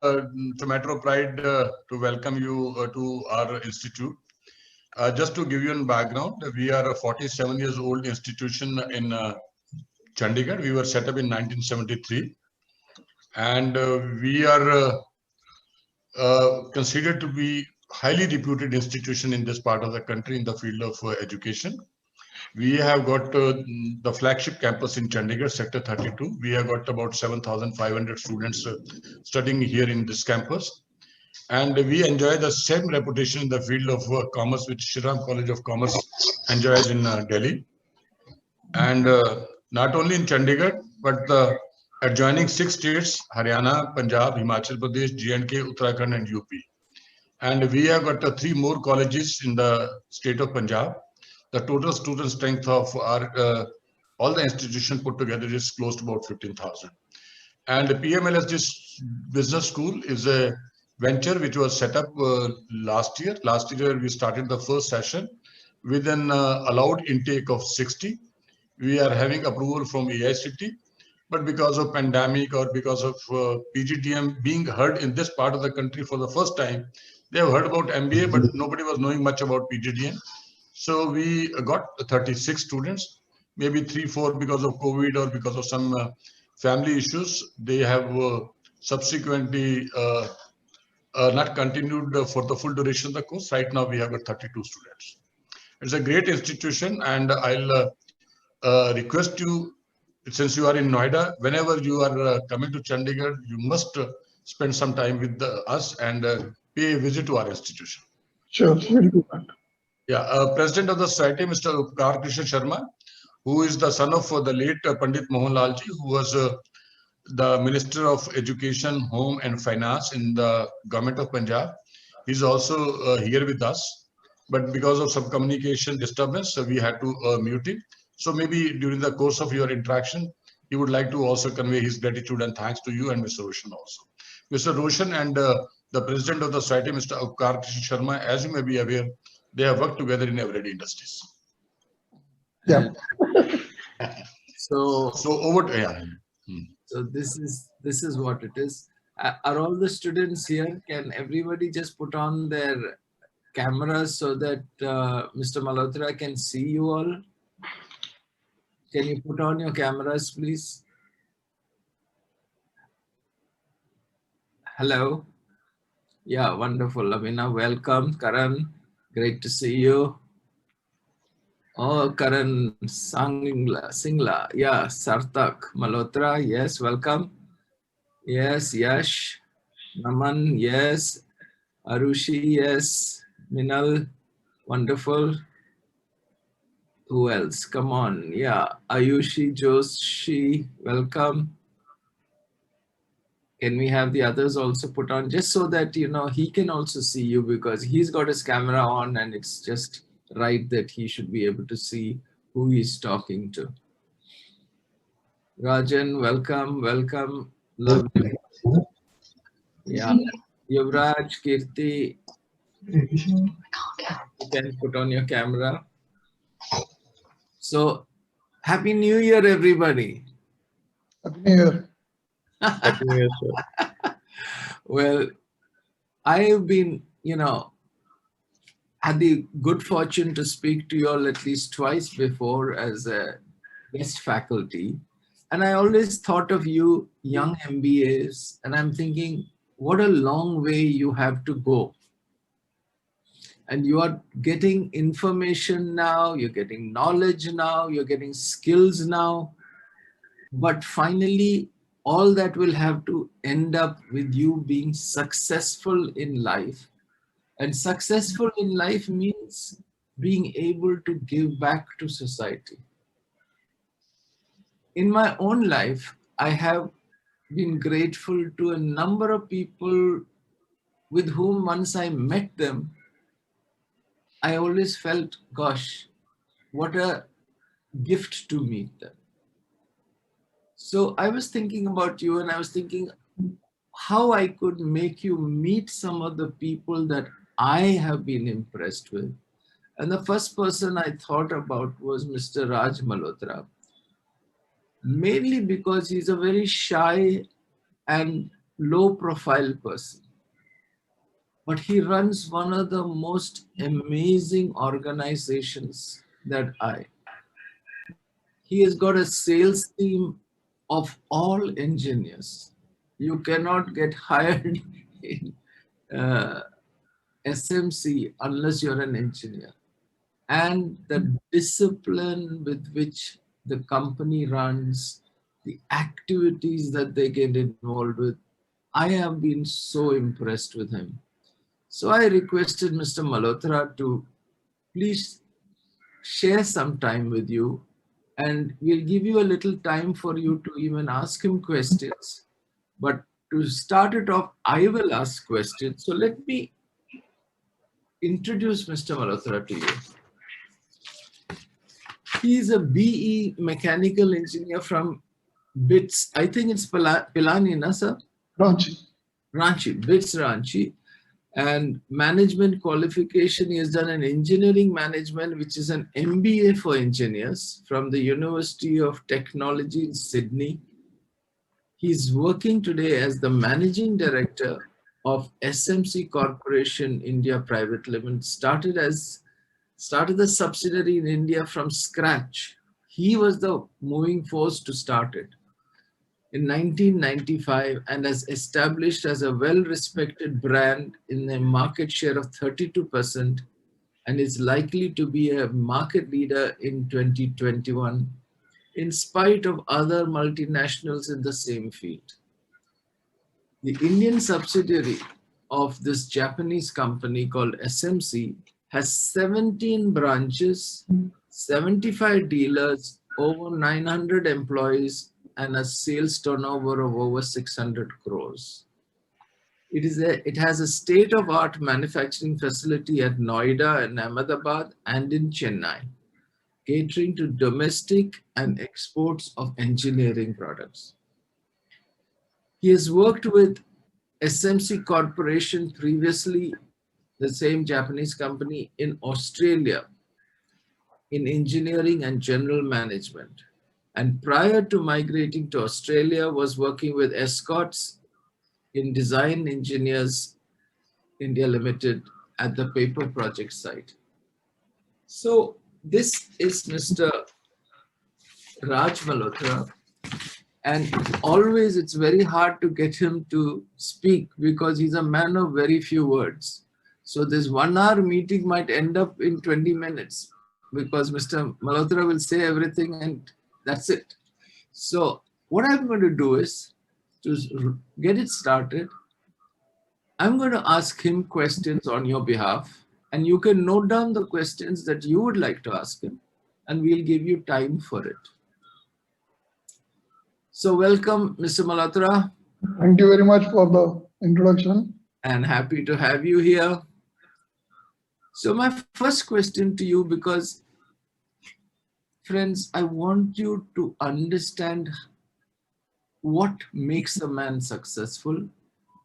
it's a matter of pride to welcome you to our institute. Just to give you a background, we are a 47 years old institution in Chandigarh. We were set up in 1973, and we are considered to be highly reputed institution in this part of the country in the field of education. We have got the flagship campus in Chandigarh, Sector 32. We have got about 7,500 students studying here in this campus. And we enjoy the same reputation in the field of commerce, which Shriram College of Commerce enjoys in Delhi. And not only in Chandigarh, but the adjoining 6 states, Haryana, Punjab, Himachal Pradesh, J&K, Uttarakhand, and UP. And we have got 3 more colleges in the state of Punjab. The total student strength of our all the institutions put together is close to about 15,000. And the PMLS Business School is a venture which was set up last year. Last year, we started the first session with an allowed intake of 60. We are having approval from AICT, but because of pandemic or because of PGDM being heard in this part of the country for the first time, they have heard about MBA, but nobody was knowing much about PGDM. So we got 36 students, maybe 3-4 because of COVID or because of some family issues. They have subsequently not continued for the full duration of the course. Right now, we have got 32 students. It's a great institution, and I'll request you, since you are in Noida, whenever you are coming to Chandigarh, you must spend some time with us and pay a visit to our institution. Sure, very good. Yeah, President of the Society, Mr. Upkar Krishna Sharma, who is the son of the late Pandit Mohan Lalji, who was the Minister of Education, Home and Finance in the government of Punjab. He's also here with us, but because of some communication disturbance, we had to mute him. So maybe during the course of your interaction, he would like to also convey his gratitude and thanks to you and Mr. Roshan also. Mr. Roshan and the President of the Society, Mr. Upkar Krishna Sharma, as you may be aware, they have worked together in everyday industries. Yeah. So over to, yeah. So this is what it is. Are all the students here? Can everybody just put on their cameras so that Mr. Malhotra can see you all? Can you put on your cameras, please? Hello. Yeah, wonderful. Abhinav, welcome. Karan, great to see you. Oh, Karan Singla. Yeah, Sarthak Malhotra. Yes, welcome. Yes, Yash. Naman, yes. Arushi, yes. Minal, wonderful. Who else? Come on. Yeah, Ayushi Joshi, welcome. Can we have the others also put on, just so that, you know, he can also see you, because he's got his camera on and it's just right that he should be able to see who he's talking to. Rajan, welcome, welcome. Lovely. Yeah. Yuvraj, Kirti, you can put on your camera. So, Happy New Year, everybody. Happy New Year. Happy New Year, sir. Well, I have been, you know, had the good fortune to speak to you all at least twice before as a guest faculty. And I always thought of you young MBAs, and I'm thinking, what a long way you have to go. And you are getting information now, you're getting knowledge now, you're getting skills now. But finally, all that will have to end up with you being successful in life. And successful in life means being able to give back to society. In my own life, I have been grateful to a number of people with whom once I met them, I always felt, gosh, what a gift to meet them. So I was thinking about you, and I was thinking how I could make you meet some of the people that I have been impressed with. And the first person I thought about was Mr. Raj Malhotra, mainly because he's a very shy and low profile person, but he runs one of the most amazing organizations that he has got a sales team of all engineers. You cannot get hired in uh, SMC unless you're an engineer. And the discipline with which the company runs, the activities that they get involved with, I have been so impressed with him. So I requested Mr. Malhotra to please share some time with you, and we'll give you a little time for you to even ask him questions. But to start it off, I will ask questions. So let me introduce Mr. Malhotra to you. He is a BE mechanical engineer from BITS. I think it's Pilani, na, sir? Ranchi. Ranchi, BITS Ranchi. And management qualification, he has done an engineering management, which is an MBA for engineers from the University of Technology in Sydney. He's working today as the managing director of SMC Corporation India Private Limited. Started the subsidiary in India from scratch. He was the moving force to start it in 1995 and has established as a well-respected brand in a market share of 32% and is likely to be a market leader in 2021 in spite of other multinationals in the same field. The Indian subsidiary of this Japanese company called SMC has 17 branches, 75 dealers, over 900 employees, and a sales turnover of over 600 crores. It has a state-of-art manufacturing facility at Noida and Ahmedabad and in Chennai, catering to domestic and exports of engineering products. He has worked with SMC Corporation previously, the same Japanese company, in Australia in engineering and general management. And prior to migrating to Australia, was working with Escorts in Design Engineers India Limited at the paper project site. So this is Mr. Raj Malhotra. And always it's very hard to get him to speak because he's a man of very few words. So this 1 hour meeting might end up in 20 minutes because Mr. Malhotra will say everything and that's it. So what I'm going to do is to get it started, I'm going to ask him questions on your behalf, and you can note down the questions that you would like to ask him, and we'll give you time for it. So welcome, Mr. Malhotra. Thank you very much for the introduction. And happy to have you here. So my first question to you, because friends, I want you to understand what makes a man successful,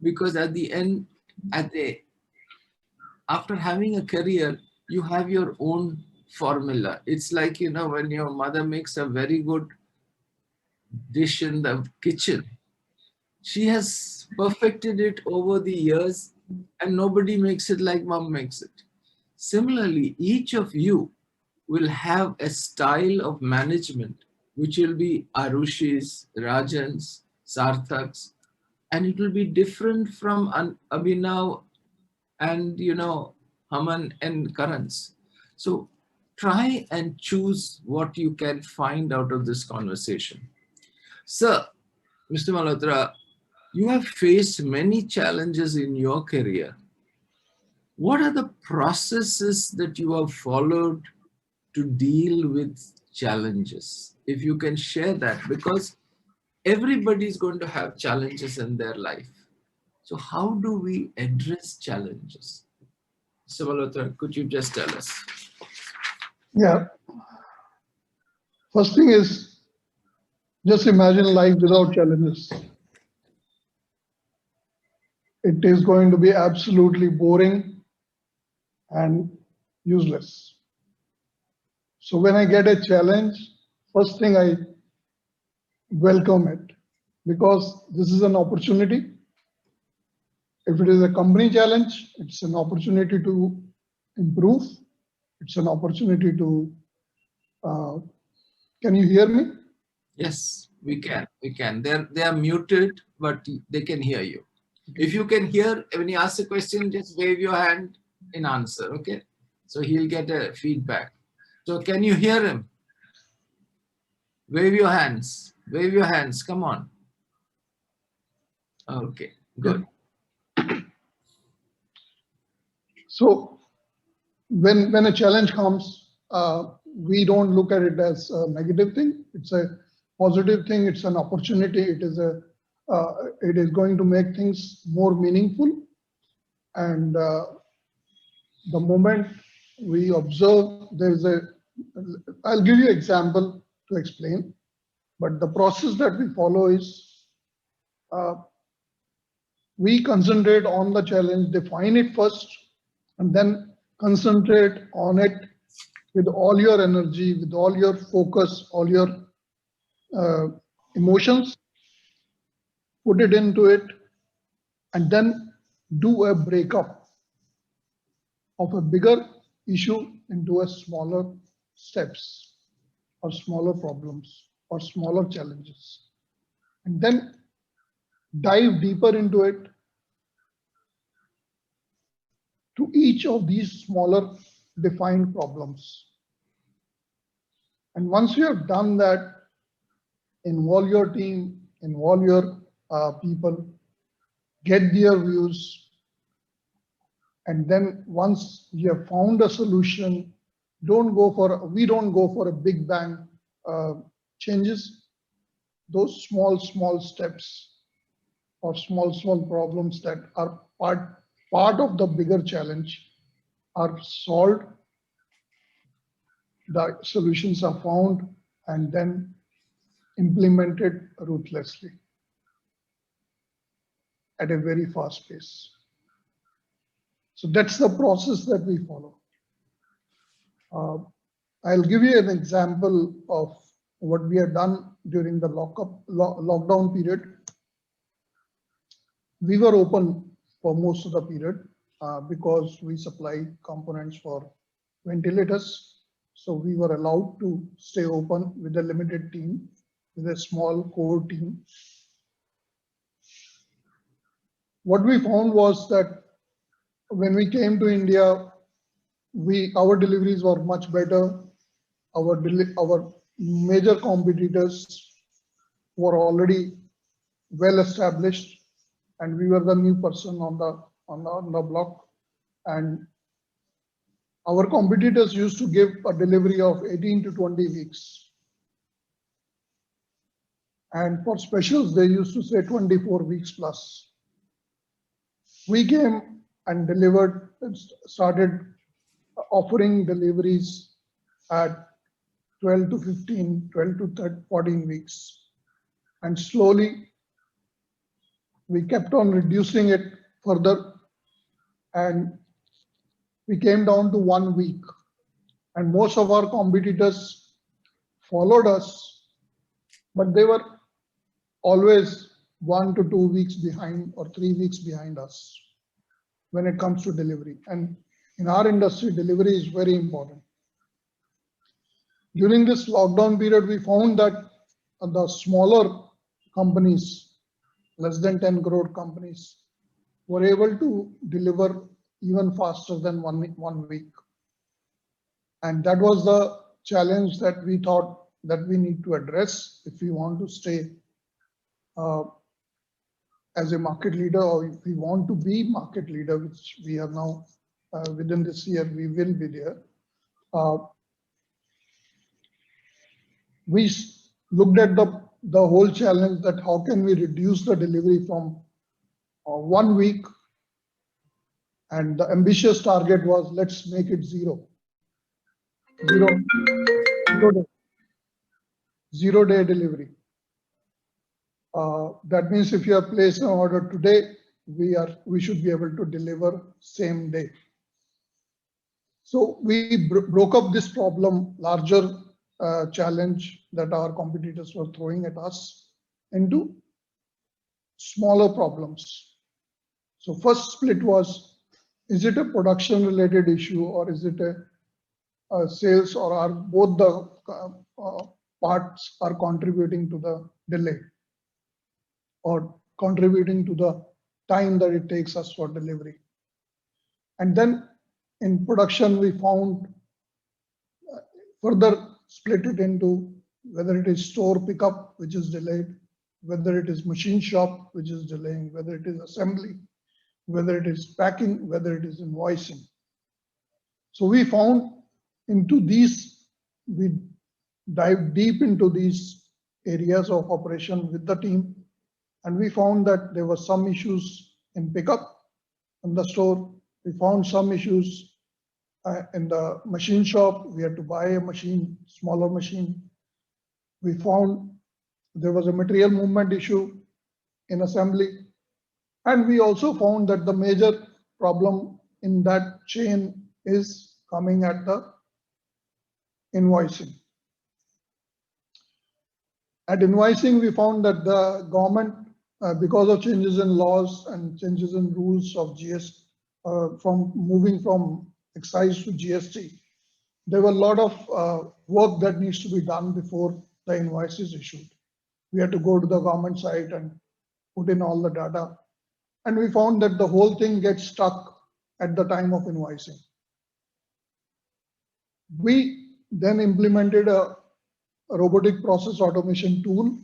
because at the end, after having a career, you have your own formula. It's like, you know, when your mother makes a very good dish in the kitchen, she has perfected it over the years and nobody makes it like mom makes it. Similarly, each of you will have a style of management which will be Arushi's, Rajan's, Sarthak's, and it will be different from Abhinav and, you know, Haman and Karan's. So try and choose what you can find out of this conversation. Sir, Mr. Malhotra, you have faced many challenges in your career. What are the processes that you have followed to deal with challenges? If you can share that, because everybody is going to have challenges in their life. So how do we address challenges? Mr. Malhotra, could you just tell us? Yeah. First thing is, just imagine life without challenges. It is going to be absolutely boring and useless. So when I get a challenge, first thing I welcome it, because this is an opportunity If it is a company challenge, it's an opportunity to improve. It's an opportunity to, can you hear me? Yes, we can. We can. They are muted, but they can hear you. If you can hear, when you ask a question, just wave your hand in answer, okay? So he'll get a feedback. So can you hear him? Wave your hands. Wave your hands. Come on. Okay, good. So when a challenge comes, we don't look at it as a negative thing. It's a positive thing. It's an opportunity. It is going to make things more meaningful. And the moment we observe, I'll give you an example to explain, but the process that we follow is we concentrate on the challenge, define it first, and then concentrate on it with all your energy, with all your focus, all your emotions, put it into it, and then do a breakup of a bigger issue into a smaller steps or smaller problems or smaller challenges, and then dive deeper into it to each of these smaller defined problems. And once you have done that, involve your team, involve your people, get their views, and then once you have found a solution, we don't go for a big bang changes. Those small steps or small problems that are part of the bigger challenge are solved, the solutions are found, and then implemented ruthlessly at a very fast pace. So that's the process that we follow. I'll give you an example of what we have done during the lockdown period. We were open for most of the period because we supply components for ventilators. So we were allowed to stay open with a limited team, with a small core team. What we found was that when we came to India, our deliveries were much better. Our major competitors were already well established, and we were the new person on the block. And our competitors used to give a delivery of 18 to 20 weeks. And for specials, they used to say 24 weeks plus. We came and delivered and started offering deliveries at 12 to 15, 12 to 14 weeks. And slowly, we kept on reducing it further, and we came down to 1 week. And most of our competitors followed us, but they were always 1 to 2 weeks behind or 3 weeks behind us when it comes to delivery. And in our industry, delivery is very important. During this lockdown period, we found that the smaller companies, less than 10 crore companies, were able to deliver even faster than one week. And that was the challenge that we thought that we need to address if we want to stay as a market leader, or if we want to be market leader, which we are now within this year, we will be there. We looked at the whole challenge, that how can we reduce the delivery from 1 week, and the ambitious target was, let's make it zero day delivery. That means if you have placed an order today, we should be able to deliver same day. So we broke up this problem, larger challenge that our competitors were throwing at us, into smaller problems. So first split was, is it a production related issue or is it a sales, or are both the parts are contributing to the delay or contributing to the time that it takes us for delivery. And then in production, we found further split it into whether it is store pickup, which is delayed, whether it is machine shop, which is delaying, whether it is assembly, whether it is packing, whether it is invoicing. So we found into these, we dive deep into these areas of operation with the team, and we found that there were some issues in pickup in the store. We found some issues in the machine shop. We had to buy a machine, smaller machine. We found there was a material movement issue in assembly. And we also found that the major problem in that chain is coming at the invoicing. At invoicing, we found that the government, because of changes in laws and changes in rules of GST, from moving from excise to GST, there were a lot of work that needs to be done before the invoice is issued. We had to go to the government site and put in all the data. And we found that the whole thing gets stuck at the time of invoicing. We then implemented a robotic process automation tool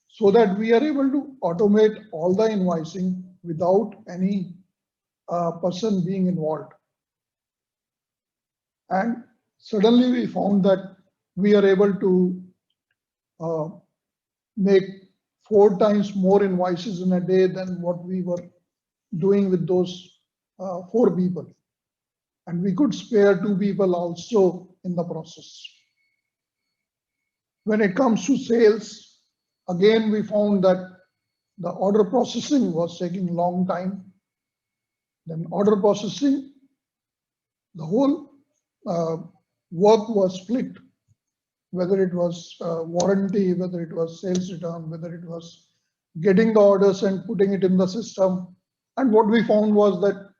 so that we are able to automate all the invoicing without any person being involved. And suddenly we found that we are able to make 4 times more invoices in a day than what we were doing with those 4 people. And we could spare 2 people also in the process. When it comes to sales, again, we found that the order processing was taking long time. Then order processing, the whole work was split, whether it was warranty, whether it was sales return, whether it was getting the orders and putting it in the system. And what we found was that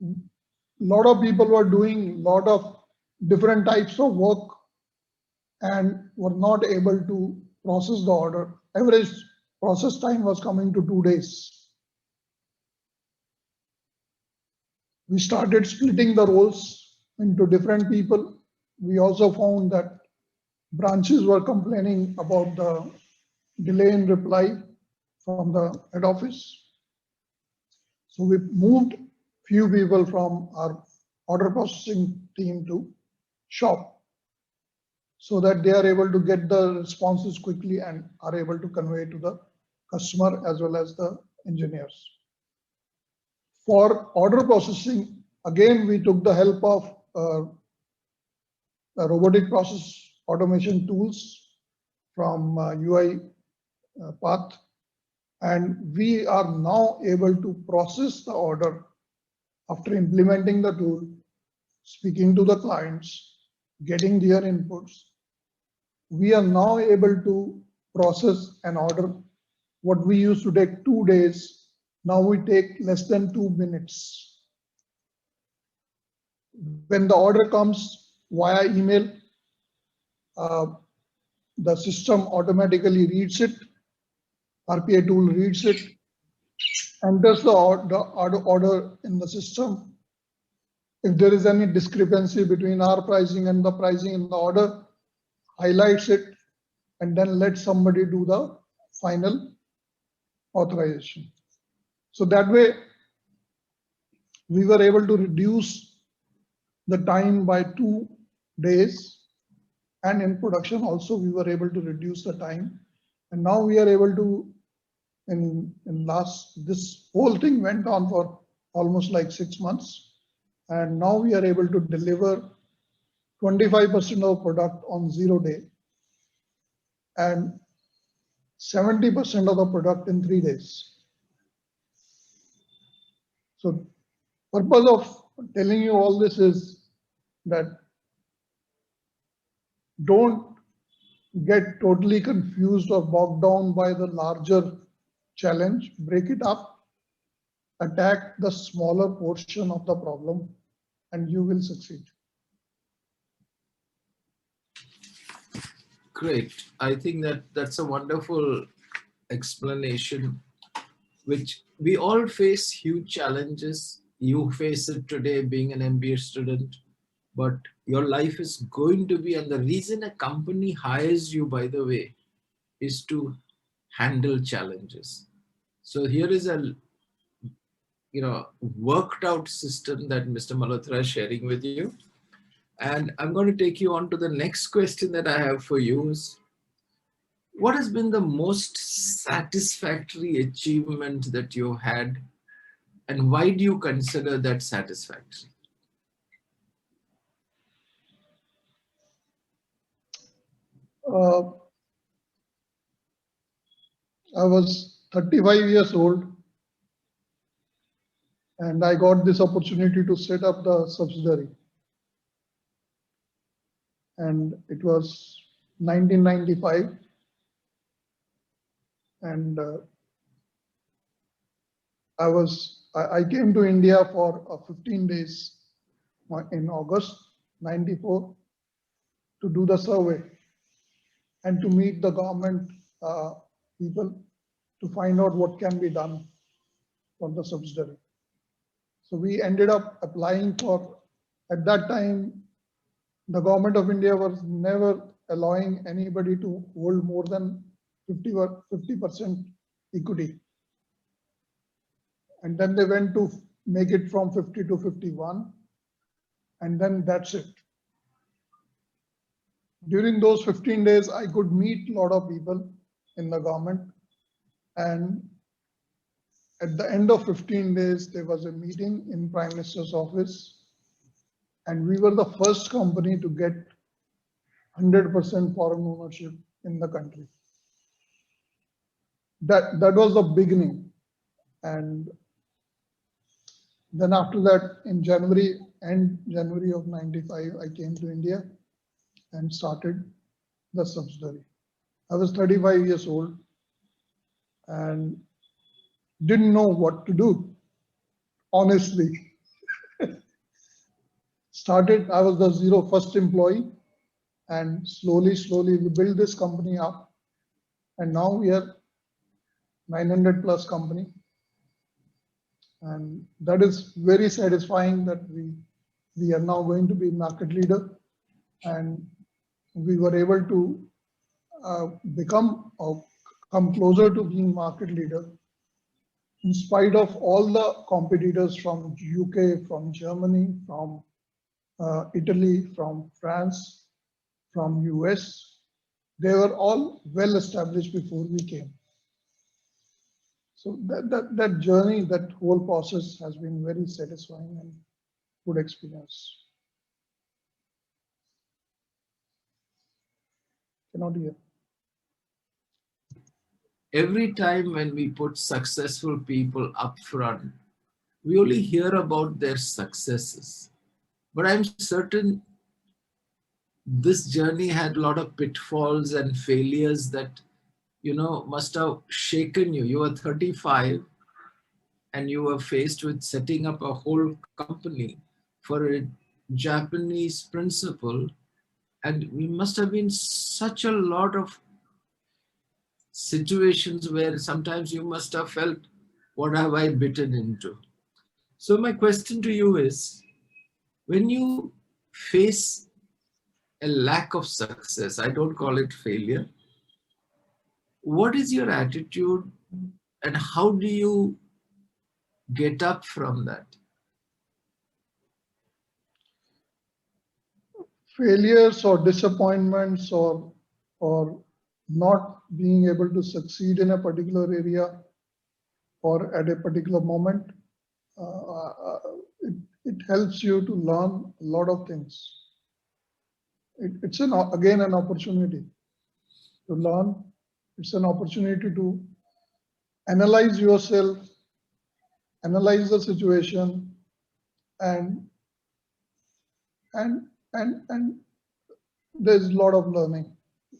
a lot of people were doing a lot of different types of work and were not able to process the order. Average process time was coming to 2 days. We started splitting the roles into different people. We also found that branches were complaining about the delay in reply from the head office. So we moved few people from our order processing team to shop so that they are able to get the responses quickly and are able to convey to the customer as well as the engineers. For order processing, again, we took the help of robotic process automation tools from UiPath, and we are now able to process the order after implementing the tool, speaking to the clients, getting their inputs. We are now able to process an order. What we used to take 2 days, now we take less than 2 minutes. When the order comes via email, the system automatically reads it. RPA tool reads it, enters the order in the system. If there is any discrepancy between our pricing and the pricing in the order, highlights it, and then let somebody do the final authorization. So that way, we were able to reduce the time by 2 days. And in production also, we were able to reduce the time. And now we are able to, this whole thing went on for almost like 6 months. And now we are able to deliver 25% of product on 0 day and 70% of the product in 3 days. So purpose of telling you all this is that don't get totally confused or bogged down by the larger challenge. Break it up attack the smaller portion of the problem and you will succeed. Great. I think that that's a wonderful explanation, which we all face huge challenges. You face it today being an MBA student, but your life is going to be, and the reason a company hires you, by the way, is to handle challenges. So here is a worked out system that Mr. Malhotra is sharing with you. And I'm going to take you on to the next question that I have for you is, what has been the most satisfactory achievement that you had, and why do you consider that satisfactory? I was 35 years old and I got this opportunity to set up the subsidiary. And it was 1995. And I came to India for 15 days in August 94 to do the survey and to meet the government people to find out what can be done for the subsidiary. So we ended up applying for, at that time, the government of India was never allowing anybody to hold more than 50% equity. And then they went to make it from 50 to 51. And then that's it. During those 15 days, I could meet a lot of people in the government. And at the end of 15 days, there was a meeting in Prime Minister's office. And we were the first company to get 100% foreign ownership in the country. That was the beginning. And then after that, in January of 95, I came to India and started the subsidiary. I was 35 years old and didn't know what to do, honestly. I was the first employee, and slowly we built this company up. And now we are 900 plus company. And that is very satisfying that we are now going to be market leader, and we were able to come closer to being market leader in spite of all the competitors from UK, from Germany, from Italy, from France, from US. They were all well established before we came. So that journey, that whole process has been very satisfying and good experience. Cannot hear. Every time when we put successful people up front, we only hear about their successes. But I'm certain this journey had a lot of pitfalls and failures that, must have shaken you. You were 35 and you were faced with setting up a whole company for a Japanese principal. And we must have been such a lot of situations where sometimes you must have felt, what have I bitten into? So my question to you is, when you face a lack of success, I don't call it failure, what is your attitude and how do you get up from that? Failures or disappointments or not being able to succeed in a particular area or at a particular moment, it helps you to learn a lot of things. It's again an opportunity to learn. It's an opportunity to analyze yourself, analyze the situation, and there's a lot of learning.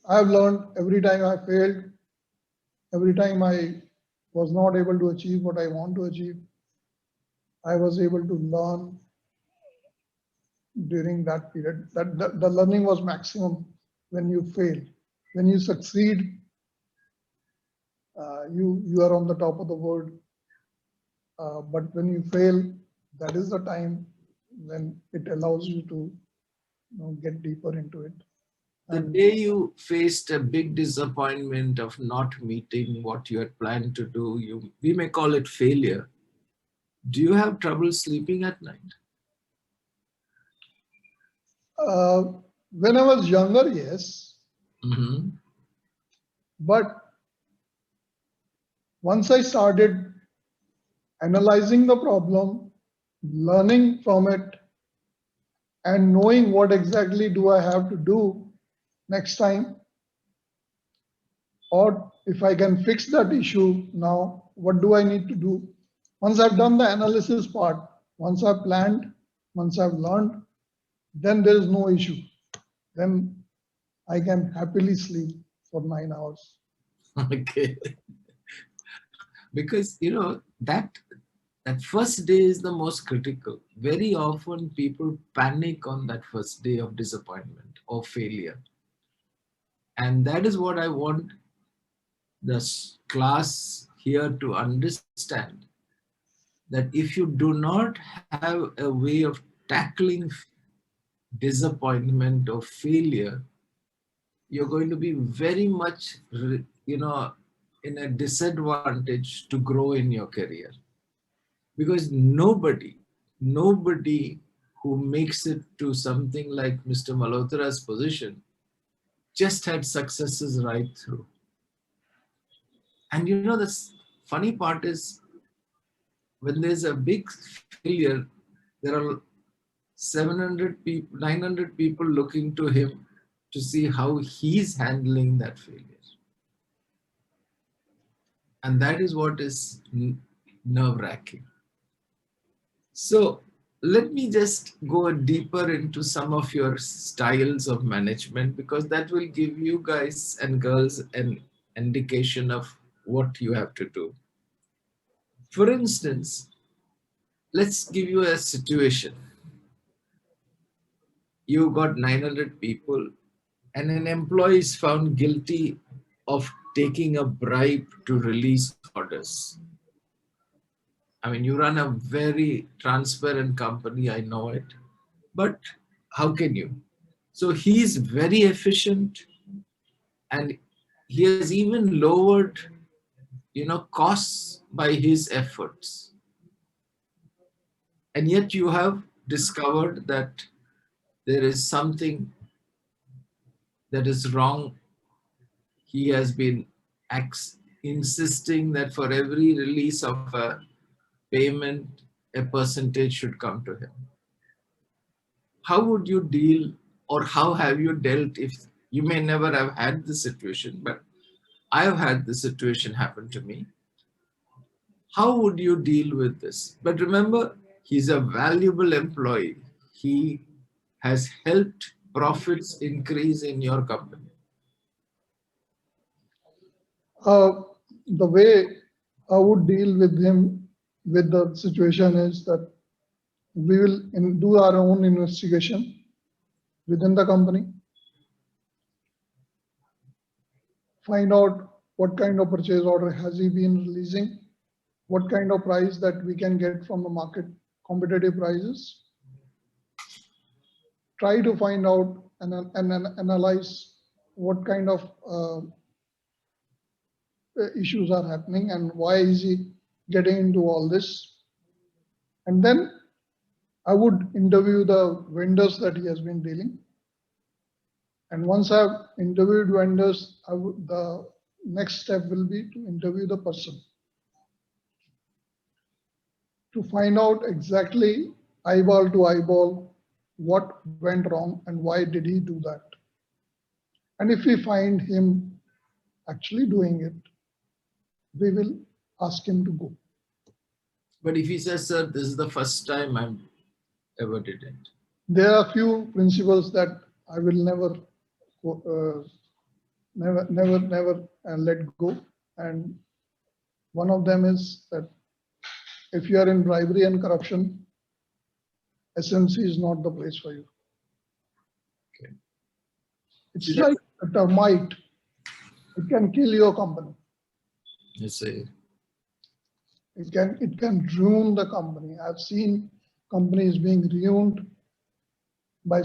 I've learned every time I failed, every time I was not able to achieve what I want to achieve. I was able to learn during that period. That the learning was maximum when you fail. When you succeed, you are on the top of the world. But when you fail, that is the time when it allows you to get deeper into it. The And day you faced a big disappointment of not meeting what you had planned to do, we may call it failure. Do you have trouble sleeping at night? when I was younger, yes. Mm-hmm. But once I started analyzing the problem, learning from it, and knowing what exactly do I have to do next time, or if I can fix that issue now, what do I need to do? Once I've done the analysis part, once I've planned, once I've learned, then there is no issue. Then I can happily sleep for 9 hours. Okay. Because that first day is the most critical. Very often people panic on that first day of disappointment or failure. And that is what I want this class here to understand, that if you do not have a way of tackling disappointment or failure, you're going to be very much, in a disadvantage to grow in your career. Because nobody who makes it to something like Mr. Malhotra's position just had successes right through. And the funny part is, when there's a big failure, there are 700 people, 900 people looking to him to see how he's handling that failure. And that is what is nerve-wracking. So let me just go deeper into some of your styles of management, because that will give you guys and girls an indication of what you have to do. For instance, let's give you a situation. You got 900 people and an employee is found guilty of taking a bribe to release orders. I mean, you run a very transparent company, I know it, but how can you? So he's very efficient, and he has even lowered, costs by his efforts. And yet you have discovered that there is something that is wrong. He has been insisting that for every release of a payment, a percentage should come to him. How would you deal, or how have you dealt? If you may never have had the situation, but I have had the situation happen to me. How would you deal with this? But remember, he's a valuable employee. He has helped profits increase in your company. The way I would deal with him with the situation is that we will do our own investigation within the company, find out what kind of purchase order has he been releasing, what kind of price that we can get from the market, competitive prices. Try to find out and analyze what kind of issues are happening and why is he getting into all this. And then I would interview the vendors that he has been dealing. And once I've interviewed vendors, the next step will be to interview the person to find out exactly eyeball to eyeball what went wrong and why did he do that. And if we find him actually doing it, we will ask him to go. But if he says, sir, this is the first time I ever did it. There are a few principles that I will never let go. And one of them is that If you are in bribery and corruption, SMC is not the place for you. Okay. It's like a termite. It can kill your company. You see. It can ruin the company. I've seen companies being ruined by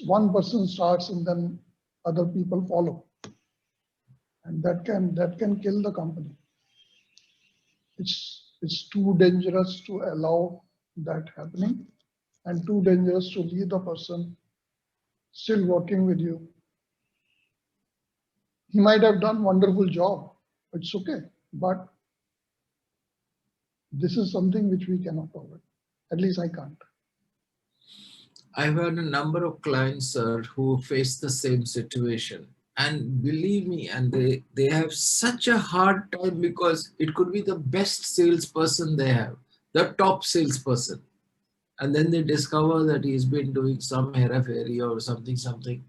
one person starts and then other people follow. And that can kill the company. It's too dangerous to allow that happening and too dangerous to leave the person still working with you. He might have done wonderful job. It's okay. But this is something which we cannot tolerate. At least I can't. I've had a number of clients, sir, who face the same situation. And believe me, and they have such a hard time because it could be the best salesperson they have, the top salesperson. And then they discover that he's been doing some hera-fairy or something.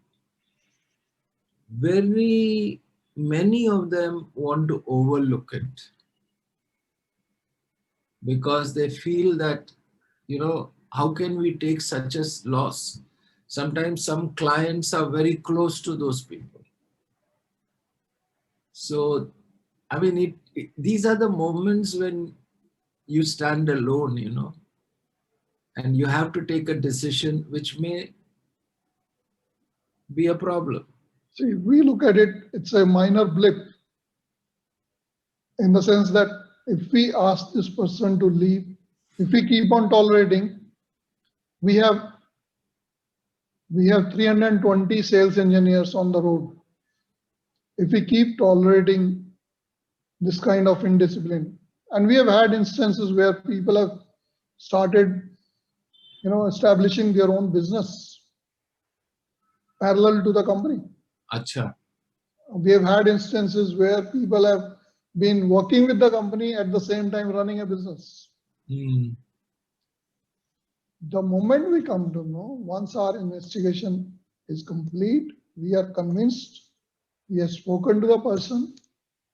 Very many of them want to overlook it because they feel that, how can we take such a loss? Sometimes some clients are very close to those people. So, I mean, these are the moments when you stand alone, and you have to take a decision which may be a problem. See, we look at it, it's a minor blip in the sense that if we ask this person to leave, if we keep on tolerating, we have 320 sales engineers on the road. If we keep tolerating this kind of indiscipline, and we have had instances where people have started, establishing their own business parallel to the company. Acha. We have had instances where people have been working with the company at the same time running a business. Hmm. The moment we come to know, once our investigation is complete, we are convinced, we have spoken to the person,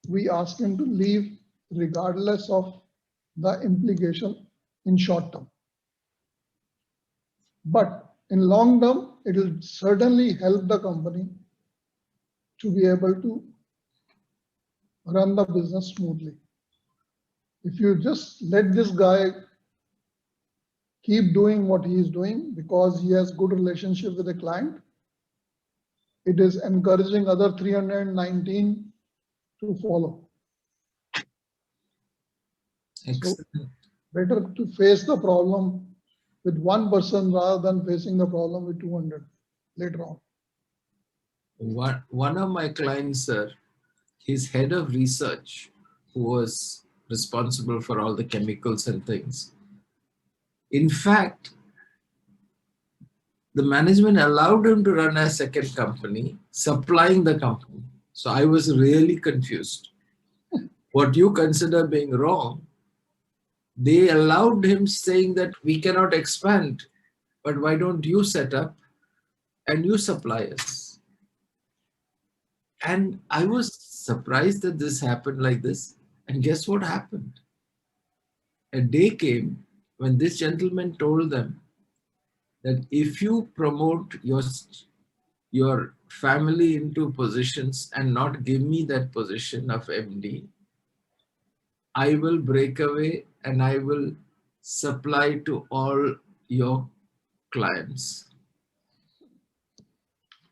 we ask him to leave regardless of the implication in short term. But in long term, it will certainly help the company to be able to run the business smoothly. If you just let this guy keep doing what he is doing because he has good relationship with the client, it is encouraging other 319 to follow. Excellent. So better to face the problem with one person rather than facing the problem with 200 later on. One of my clients, sir, his head of research, who was responsible for all the chemicals and things. In fact, the management allowed him to run a second company, supplying the company. So I was really confused. What you consider being wrong, they allowed him, saying that we cannot expand, but why don't you set up and you supply us? And I was surprised that this happened like this. And guess what happened? A day came when this gentleman told them that if you promote your family into positions and not give me that position of MD, I will break away and I will supply to all your clients.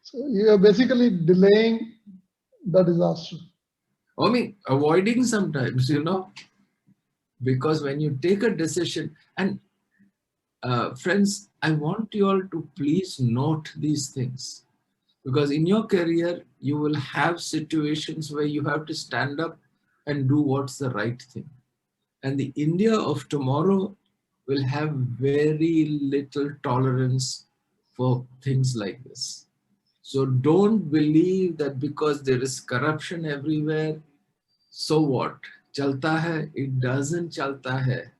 So you are basically delaying the disaster. I mean, avoiding sometimes, because when you take a decision, and friends, I want you all to please note these things, because in your career, you will have situations where you have to stand up and do what's the right thing. And the India of tomorrow will have very little tolerance for things like this. So don't believe that because there is corruption everywhere, so what? Chalta hai, it doesn't chalta hai.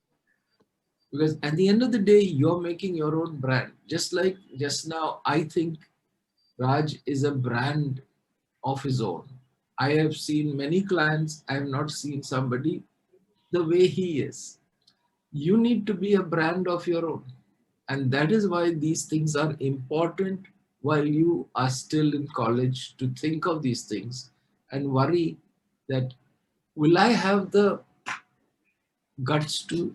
Because at the end of the day, you're making your own brand. Just like just now, I think Raj is a brand of his own. I have seen many clients, I have not seen somebody the way he is. You need to be a brand of your own. And that is why these things are important while you are still in college, to think of these things and worry that, will I have the guts to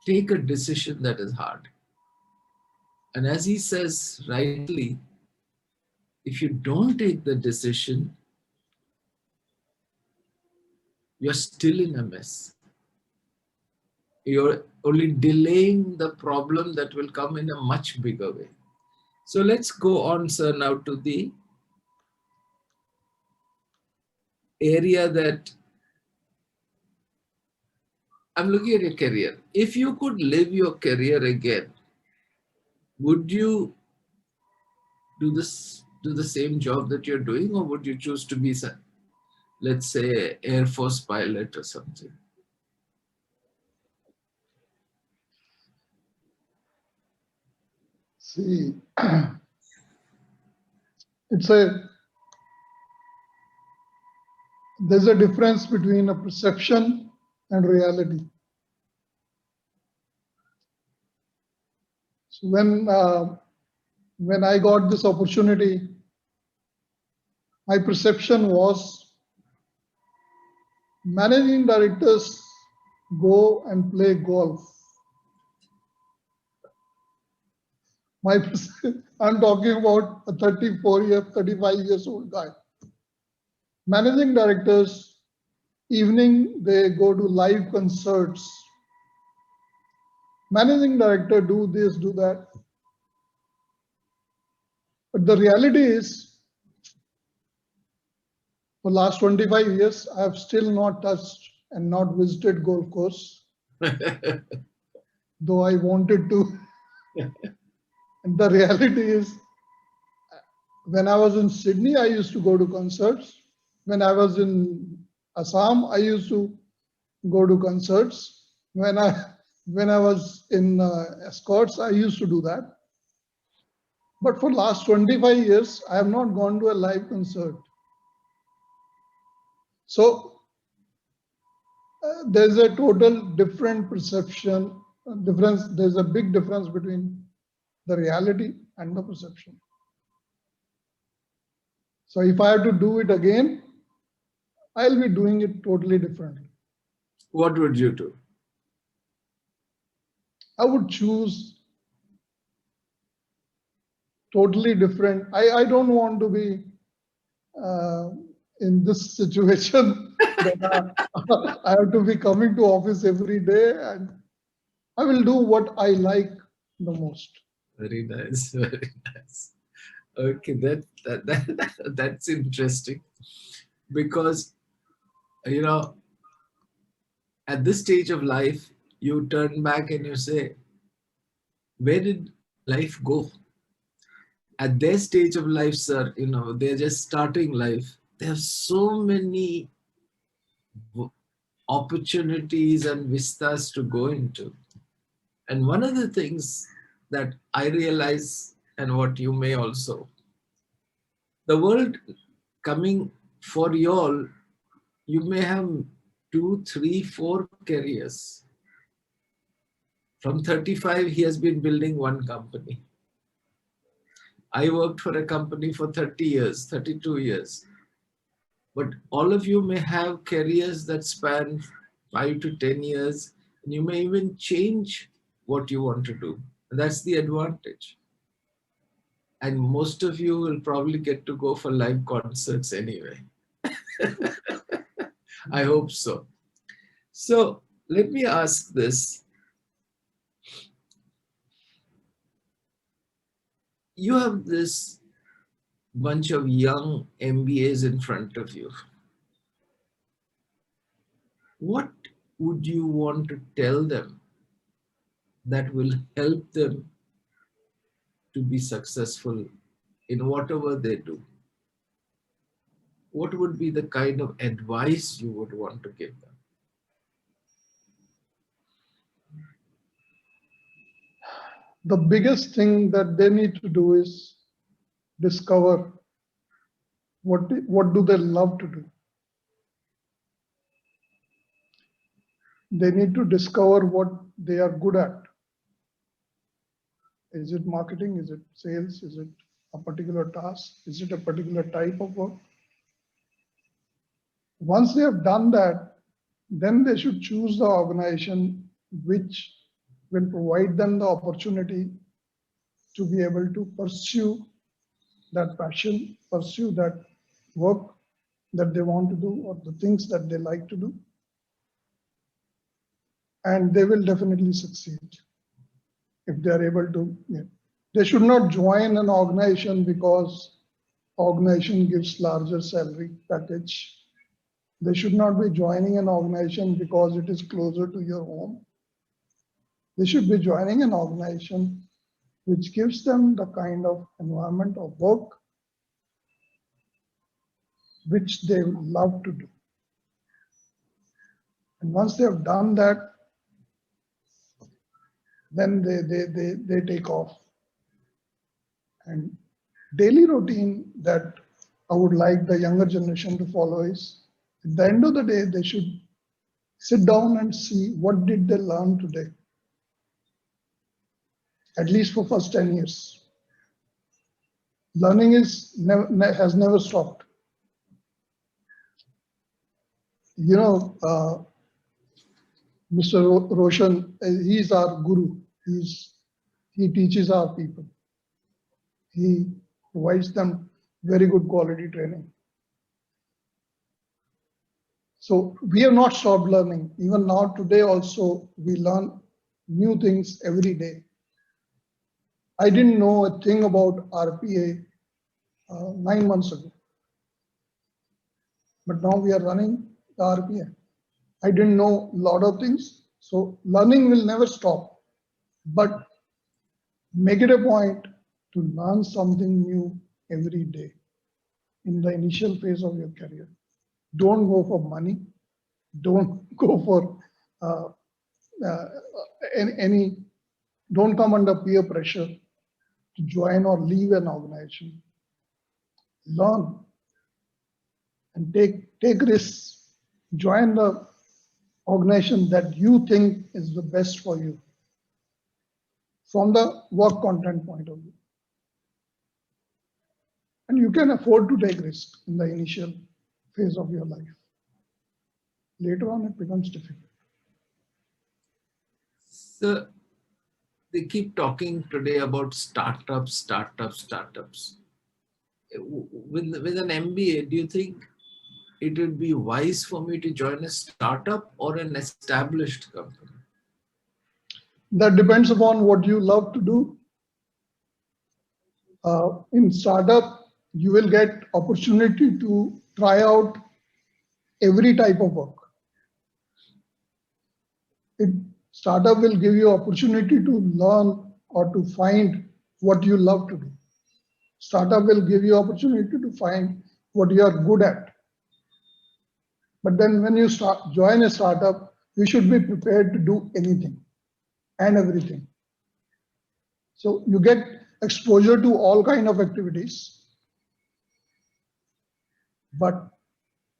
take a decision that is hard? And as he says rightly, if you don't take the decision, you're still in a mess. You're only delaying the problem that will come in a much bigger way. So let's go on, sir, now to the area that I'm looking at your career. If you could live your career again, would you do the same job that you're doing, or would you choose to be, let's say, Air Force pilot or something? See, there's a difference between a perception and reality. So when I got this opportunity, my perception was managing directors go and play golf. I'm talking about a 35 years old guy. Managing directors, evening they go to live concerts. Managing director do this, do that. But the reality is, for last 25 years, I have still not touched and not visited golf course, though I wanted to. And the reality is, when I was in Sydney, I used to go to concerts. When I was in Assam, I used to go to concerts. When I was in escorts, I used to do that. But for last 25 years, I have not gone to a live concert. So there's a total different perception, difference. There's a big difference between the reality and the perception. So if I have to do it again, I'll be doing it totally differently. What would you do? I would choose totally different. I don't want to be in this situation that I have to be coming to office every day, and I will do what I like the most. Very nice, very nice. Okay, that's interesting, because you know, at this stage of life, you turn back and you say, where did life go? At their stage of life, sir, they're just starting life. There have so many opportunities and vistas to go into. And one of the things that I realize, and what you may also, the world coming for you all, you may have 2, 3, 4 careers. From 35, he has been building one company. I worked for a company for 30 years, 32 years. But all of you may have careers that span 5 to 10 years, and you may even change what you want to do. And that's the advantage. And most of you will probably get to go for live concerts anyway. I hope so. So let me ask this. You have this bunch of young MBAs in front of you. What would you want to tell them that will help them to be successful in whatever they do? What would be the kind of advice you would want to give them? The biggest thing that they need to do is discover what do they love to do. They need to discover what they are good at. Is it marketing? Is it sales? Is it a particular task? Is it a particular type of work? Once they have done that, then they should choose the organization which will provide them the opportunity to be able to pursue that passion, pursue that work that they want to do or the things that they like to do. And they will definitely succeed if they are able to. Yeah. They should not join an organization because organization gives larger salary package. They should not be joining an organization because it is closer to your home. They should be joining an organization which gives them the kind of environment of work which they love to do. And once they have done that, then they take off. And daily routine that I would like the younger generation to follow is, at the end of the day, they should sit down and see what did they learn today, at least for first 10 years. Learning has never stopped. You know, Mr. Roshan, he's our guru. He teaches our people. He provides them very good quality training. So we have not stopped learning. Even now, today also, we learn new things every day. I didn't know a thing about RPA 9 months ago. But now we are running the RPA. I didn't know a lot of things. So learning will never stop. But make it a point to learn something new every day in the initial phase of your career. Don't go for money. Don't go for any, don't come under peer pressure to join or leave an organization. Learn and take risks. Join the organization that you think is the best for you from the work content point of view. And you can afford to take risks in the initial phase of your life. Later on, it becomes difficult. So they keep talking today about startups. With an MBA, do you think it would be wise for me to join a startup or an established company? That depends upon what you love to do. In startup, you will get opportunity to try out every type of work. Startup will give you opportunity to learn or to find what you love to do. Startup will give you opportunity to find what you are good at. But then when you join a startup, you should be prepared to do anything and everything. So you get exposure to all kind of activities,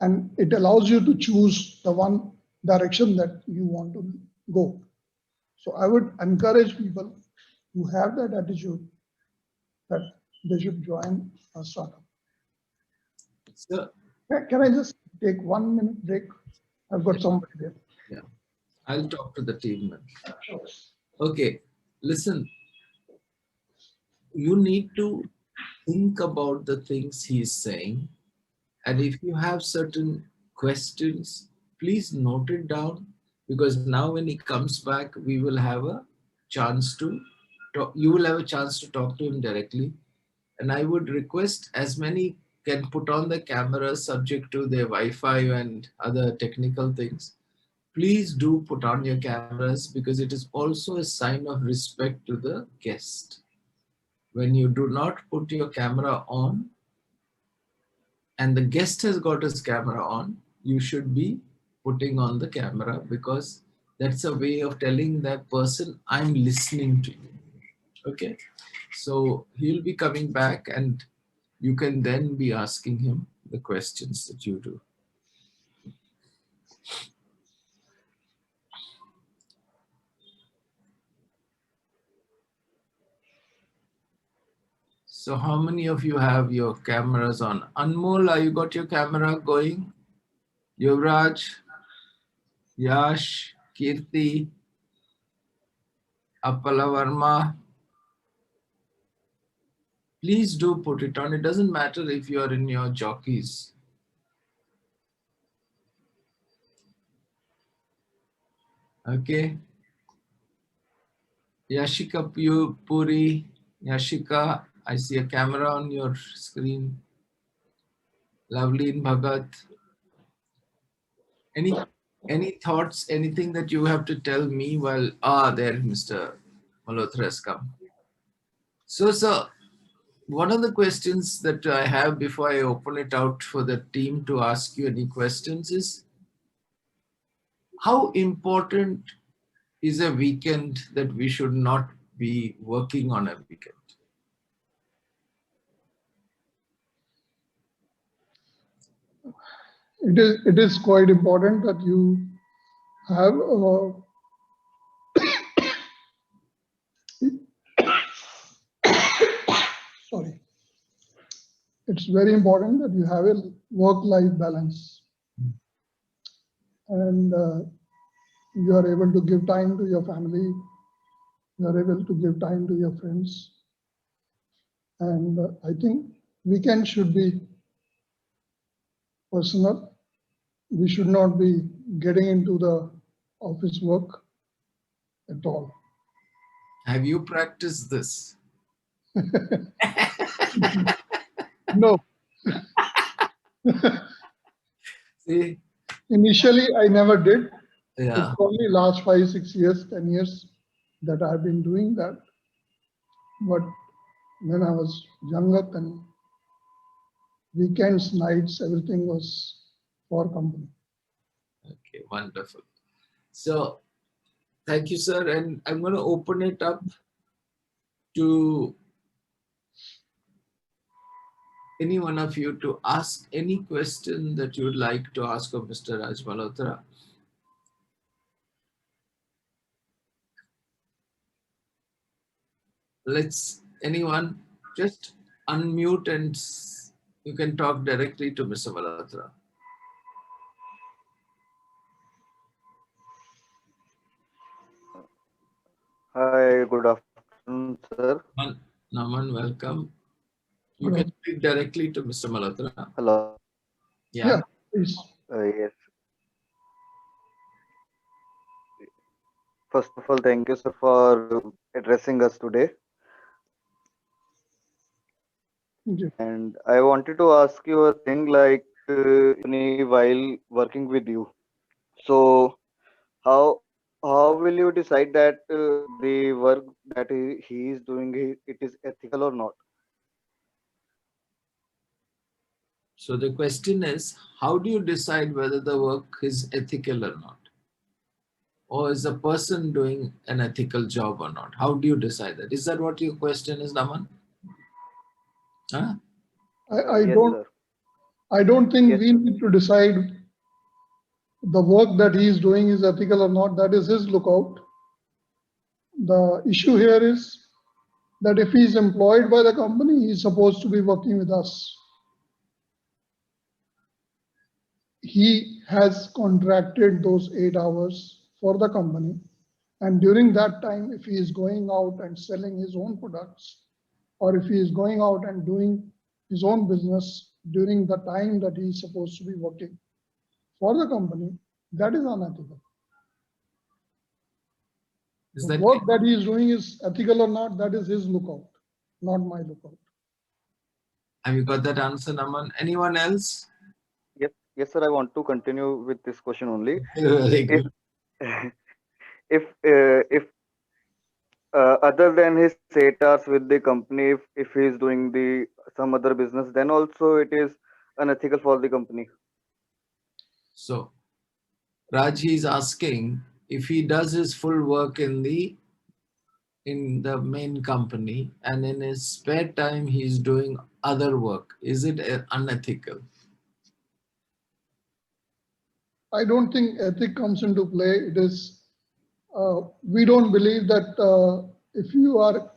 and it allows you to choose the one direction that you want to go. So I would encourage people who have that attitude that they should join a startup. So, Can I just take 1 minute break? I've got somebody there. yeah, I'll talk to the team. Sure. Okay, listen, you need to think about the things he's saying. And if you have certain questions, please note it down, because now when he comes back, we will have a chance to talk. You will have a chance to talk to him directly. And I would request as many can put on the camera subject to their Wi-Fi and other technical things. Please do put on your cameras, because it is also a sign of respect to the guest. When you do not put your camera on and the guest has got his camera on, you should be putting on the camera, because that's a way of telling that person, I'm listening to you. Okay, so he'll be coming back and you can then be asking him the questions that you do. So how many of you have your cameras on? Anmol, you got your camera going? Yuvraj, Yash, Kirti, Appala Varma. Please do put it on. It doesn't matter if you are in your jockeys. Okay. Yashika Puri, Yashika, I see a camera on your screen. Loveleen Bhagat. Any thoughts, anything that you have to tell me while, there Mr. Malhotra has come. So, sir, one of the questions that I have before I open it out for the team to ask you any questions is, how important is a weekend that we should not be working on a weekend? It is quite important that you have sorry. It's very important that you have a work-life balance, and you are able to give time to your family, you are able to give time to your friends. And I think weekend should be personal. We should not be getting into the office work at all. Have you practiced this? No. See? Initially, I never did. Yeah. It's only last 5, 6 years, 10 years that I've been doing that. But when I was younger, then weekends, nights, everything was for company. Okay, wonderful. So, thank you, sir. And I'm going to open it up to any one of you to ask any question that you would like to ask of Mr. Raj Malhotra. Anyone just unmute and you can talk directly to Mr. Malhotra. Hi, good afternoon, sir. Naman, welcome. You can speak directly to Mr. Malhotra. Hello. Yeah, please. Yes. First of all, thank you, sir, for addressing us today. Thank you. And I wanted to ask you a thing like while working with you. So, how will you decide that the work that he is doing it is ethical or not? So the question is, how do you decide whether the work is ethical or not? Or is the person doing an ethical job or not? How do you decide that? Is that what your question is, Naman? Huh? Yes, sir. I don't think Yes, we sir. need to decide the work that he is doing is ethical or not. That is his lookout. The issue here is that if he is employed by the company, he is supposed to be working with us. He has contracted those 8 hours for the company. And during that time, if he is going out and selling his own products, or if he is going out and doing his own business during the time that he is supposed to be working for the company, that is unethical. The work that he is doing is ethical or not, that is his lookout, not my lookout. Have you got that answer, Naman? Anyone else? Yes, sir. I want to continue with this question only. Very good. If other than his 8 hours with the company, if he is doing some other business, then also it is unethical for the company. So, Raji is asking if he does his full work in the main company and in his spare time he is doing other work. Is it unethical? I don't think ethic comes into play. It is, we don't believe that if you are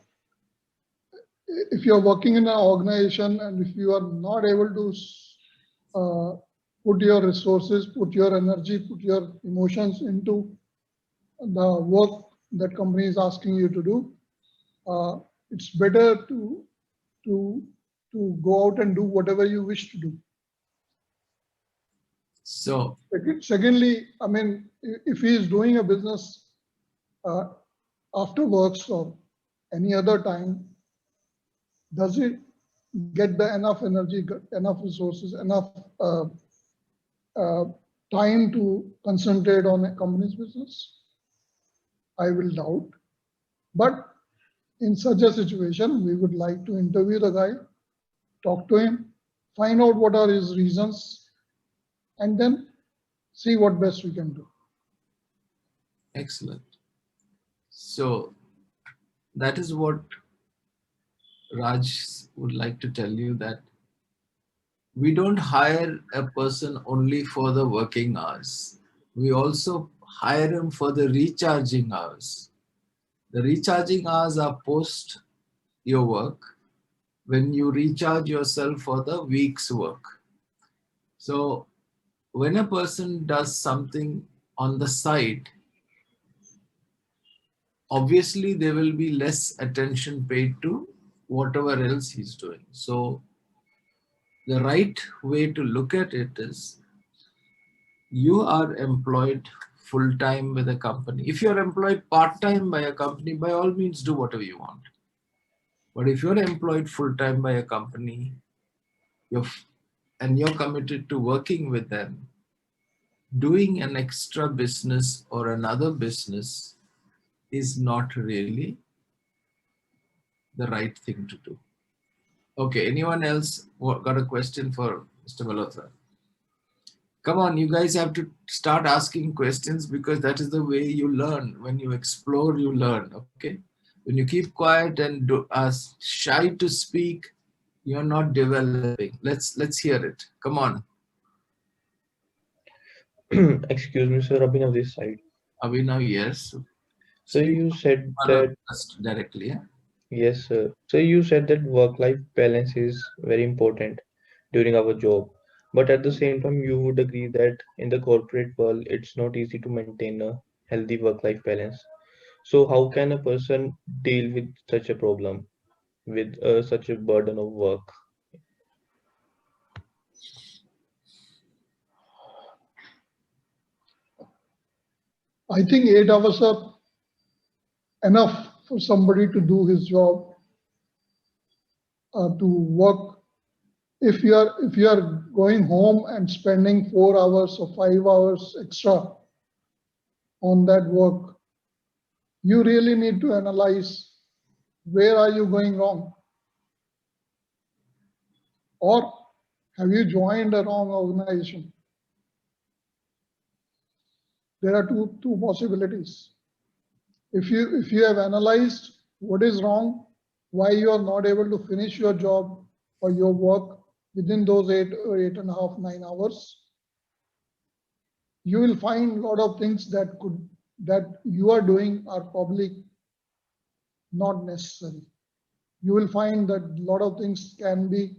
if you're working in an organization and if you are not able to put your resources, put your energy, put your emotions into the work that company is asking you to do, it's better to go out and do whatever you wish to do. So, Secondly, I mean, if he is doing a business after works or any other time, does it get the enough energy, enough resources, enough time to concentrate on a company's business? I will doubt. But in such a situation, we would like to interview the guy, talk to him, find out what are his reasons, and then see what best we can do. excellent. So, that is what Raj would like to tell you, that we don't hire a person only for the working hours. We also hire him for the recharging hours. The recharging hours are post your work, when you recharge yourself for the week's work. So when a person does something on the side, obviously there will be less attention paid to whatever else he's doing. So the right way to look at it is, you are employed full-time with a company. If you're employed part-time by a company, by all means do whatever you want. But if you're employed full-time by a company, and you're committed to working with them, doing an extra business or another business is not really the right thing to do. Okay, anyone else got a question for Mr. Malhotra? Come on, you guys have to start asking questions, because that is the way you learn. When you explore, you learn, okay? When you keep quiet and are shy to speak, you're not developing. Let's hear it. Come on. Excuse me, sir. Abhinav this side. Abhinav, yes. So you said that, Directly, yeah? yes, sir. So you said that work-life balance is very important during our job. But at the same time, you would agree that in the corporate world, it's not easy to maintain a healthy work-life balance. So how can a person deal with such a problem, with such a burden of work? I think 8 hours are enough for somebody to do his job, to work. If you are going home and spending 4 hours or 5 hours extra on that work, you really need to analyze, where are you going wrong? Or have you joined a wrong organization? There are two possibilities. If you have analyzed what is wrong, why you are not able to finish your job or your work within those 8 or 8.5, 9 hours, you will find a lot of things that you are doing are probably not necessary. You will find that a lot of things can be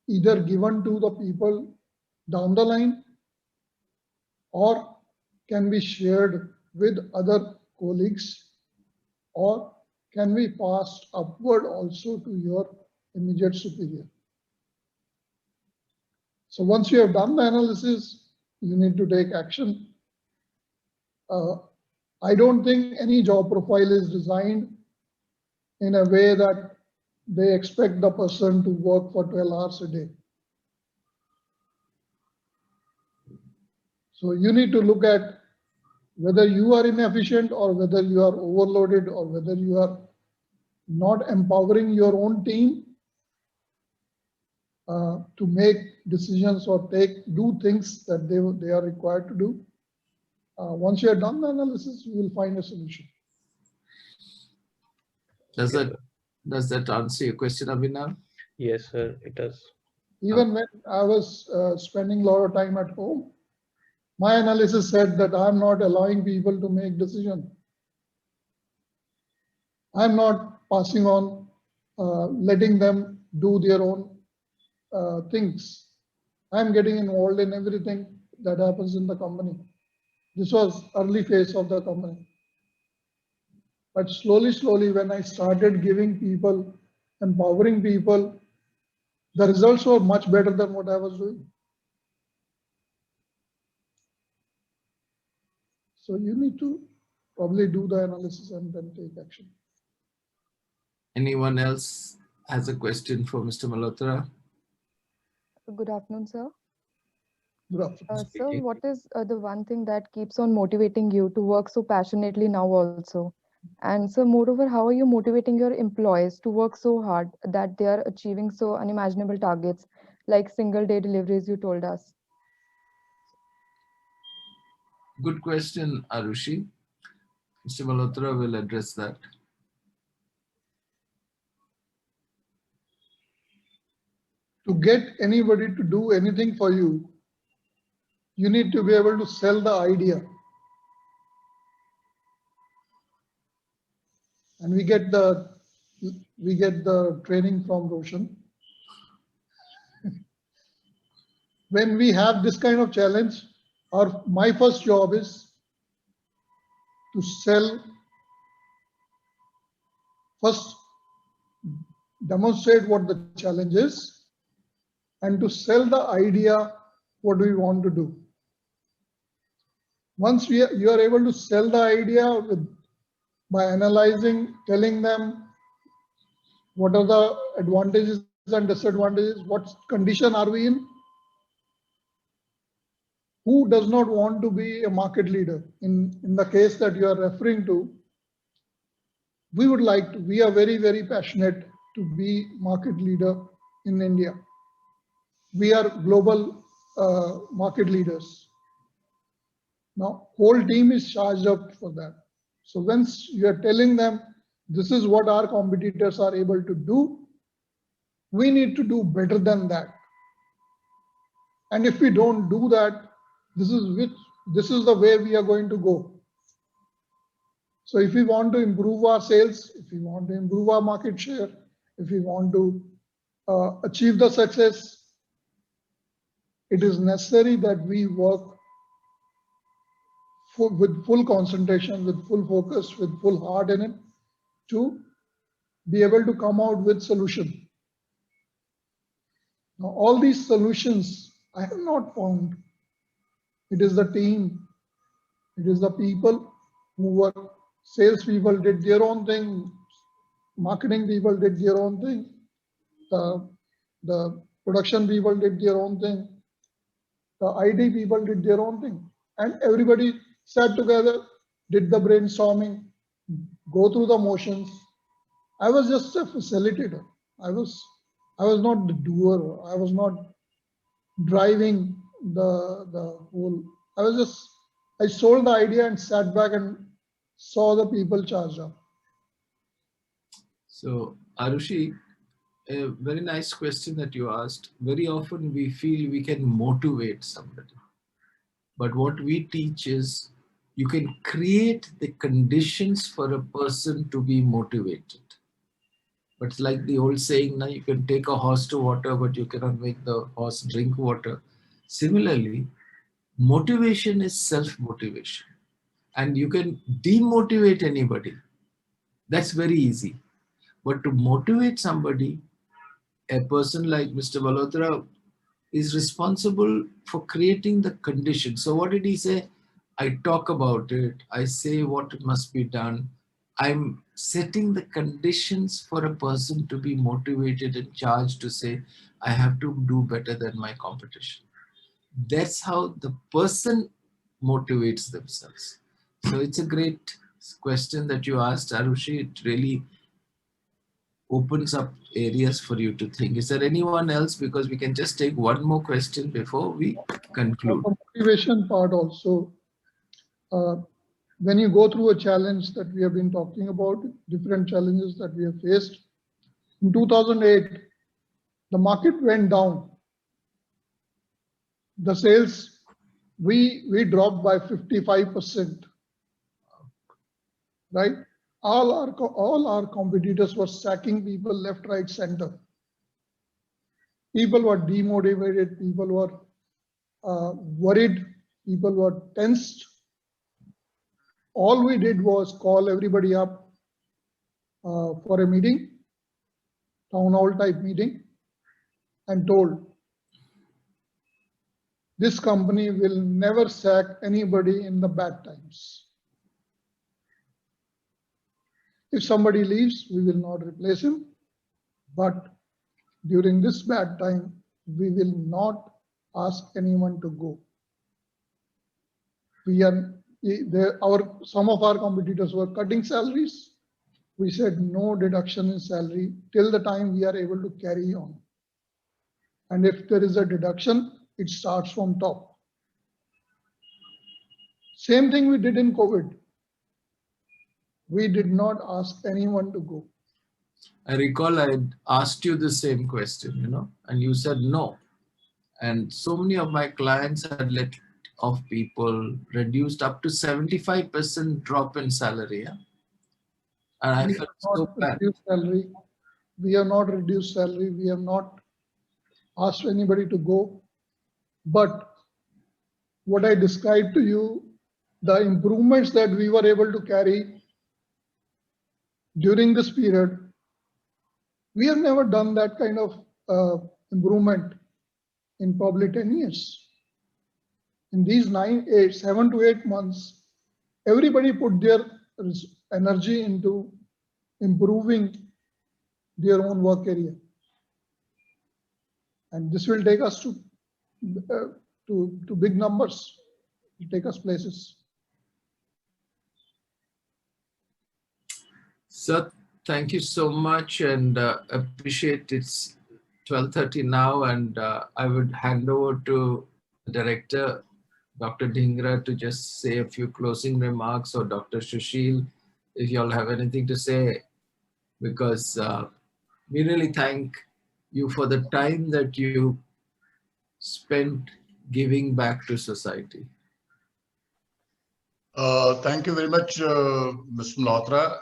either given to the people down the line, or can be shared with other colleagues, or can be passed upward also to your immediate superior. So once you have done the analysis, you need to take action. I don't think any job profile is designed in a way that they expect the person to work for 12 hours a day. So you need to look at whether you are inefficient, or whether you are overloaded, or whether you are not empowering your own team to make decisions or do things that they are required to do. Once you have done the analysis, you will find a solution. Does that answer your question, Abhinav? Yes, sir, it does. Even when I was spending a lot of time at home, my analysis said that I'm not allowing people to make decisions. I'm not passing on letting them do their own things. I'm getting involved in everything that happens in the company. This was early phase of the company. But slowly, when I started giving people, empowering people, the results were much better than what I was doing. So you need to probably do the analysis and then take action. Anyone else has a question for Mr. Malhotra? Good afternoon, sir. Good afternoon. Sir, Speaking. what is the one thing that keeps on motivating you to work so passionately now also? And sir, moreover, how are you motivating your employees to work so hard that they are achieving so unimaginable targets like single day deliveries you told us? Good question, Arushi. Mr. Malhotra will address that. To get anybody to do anything for you, you need to be able to sell the idea. And we get the training from Roshan. When we have this kind of challenge, my first job is to sell, first demonstrate what the challenge is, and to sell the idea what we want to do. Once you are able to sell the idea by analyzing, telling them what are the advantages and disadvantages, what condition are we in, who does not want to be a market leader? In the case that you are referring to, we are very passionate to be market leader in India. We are global market leaders. Now, whole team is charged up for that. So once you are telling them, this is what our competitors are able to do, we need to do better than that. And if we don't do that, this is the way we are going to go. So if we want to improve our sales, if we want to improve our market share, if we want to achieve the success, it is necessary that we work with full concentration, with full focus, with full heart in it, to be able to come out with solution. Now, all these solutions I have not found. It is the team, it is the people who work. Sales people did their own thing, marketing people did their own thing, the production people did their own thing, the IT people did their own thing, and everybody sat together, did the brainstorming, go through the motions. I was just a facilitator. I was not the doer. I was not driving the whole. I sold the idea and sat back and saw the people charge up. So, Arushi, a very nice question that you asked. Very often we feel we can motivate somebody. But what we teach is you can create the conditions for a person to be motivated. But it's like the old saying, now you can take a horse to water, but you cannot make the horse drink water. Similarly, motivation is self-motivation. And you can demotivate anybody. That's very easy. But to motivate somebody, a person like Mr. Malhotra is responsible for creating the conditions. So what did he say? I talk about it. I say what must be done. I'm setting the conditions for a person to be motivated and charged to say, I have to do better than my competition. That's how the person motivates themselves. So it's a great question that you asked, Arushi. It really opens up areas for you to think. Is there anyone else? Because we can just take one more question before we conclude. The motivation part also, when you go through a challenge that we have been talking about, different challenges that we have faced. In 2008, the market went down. The sales, we dropped by 55%, right? all our competitors were sacking people left, right, center. People were demotivated, people were worried, people were tensed. All we did was call everybody up for a meeting, town hall type meeting, and told this company will never sack anybody in the bad times. If somebody leaves, we will not replace him. But during this bad time, we will not ask anyone to go. Some of our competitors were cutting salaries. We said no deduction in salary till the time we are able to carry on. And if there is a deduction, it starts from top. Same thing we did in COVID. We did not ask anyone to go. I recall I had asked you the same question, and you said no. And so many of my clients had let off people, reduced up to 75% drop in salary. Yeah? And I felt so bad. Salary. We have not reduced salary. We have not asked anybody to go. But what I described to you, the improvements that we were able to carry during this period, we have never done that kind of improvement in probably 10 years. In these 7 to 8 months, everybody put their energy into improving their own work area. And this will take us to big numbers, it will take us places. Sir, thank you so much, and appreciate it's 12:30 now, and I would hand over to the director, Dr. Dhingra, to just say a few closing remarks, or Dr. Sushil, if you all have anything to say, because we really thank you for the time that you spent giving back to society. Thank you very much, Mr. Malhotra.